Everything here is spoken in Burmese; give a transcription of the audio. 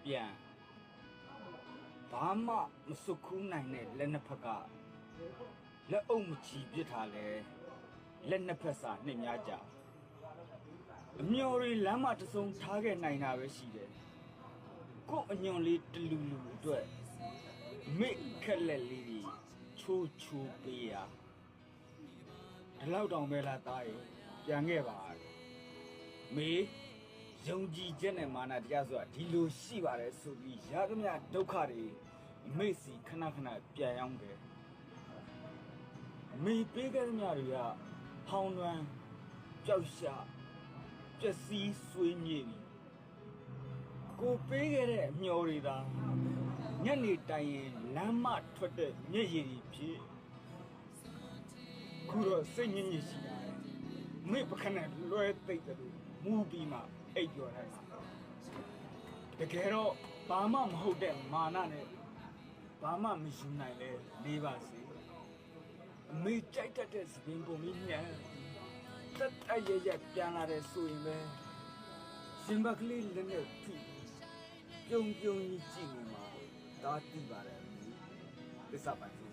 ပြန်ဘာမှမစွတ်ခူးနိုင်တဲ့လက်နှစ်ဖက်ကလက်အုပ်မချီပစ်ထားလဲလက်နှစ်ဖက်စာနှစ်များကြအမျော်တွေလမ်းမတဆုံထားခဲ့နိုင်တာပဲရှိတယ်ကို့အညွန်လေးတလူလူအတွက်မိခက်လက်လေးတွေချိုးချိုးပေးရဒီလောက်တောင်ပဲလားတားရပြန်ခဲ့ပါမေယုံကြည်ချက်နဲ့မာနတရားဆိုတာဒီလိုရှိပါတယ်ဆိုပြီးရသမျှဒုက္ခတွေမိစီခဏခဏပြန်ရောက်တယ်မေပေးခဲ့သမျှတွေကဟောင်းလွမ်းကြောက်ရှာပျက်စီးဆွေးမြေ့ပြီကိုပေးခဲ့တဲ့အမျော်တွေသာညနေတိုင်ရင်လမ်းမထွက်တဲ့မျက်ရည်တွေဖြစ်ခုတော့စိတ်ညစ်ညစ်ရှိတာမေပခနဲ့လွဲသိပ်တယ်လို့မူပြီးမှအိပ်ပြော်လိုက်တကယ်တော့ဘာမှမဟုတ်တဲ့မာနနဲ့ဘာမှမယူနိုင်လဲလေးပါစေအမေကြိုက်တတ်တဲ့စပင်ပုံလေးညံတက်တရရပြန်လာတဲ့ဆိုရင်ပဲရှင်ဘကလေးလည်းနဲ့ထိပြုံပြုံကြီးကြည့်နေမှာဒါတိပါတယ်သစ္စာပိုင်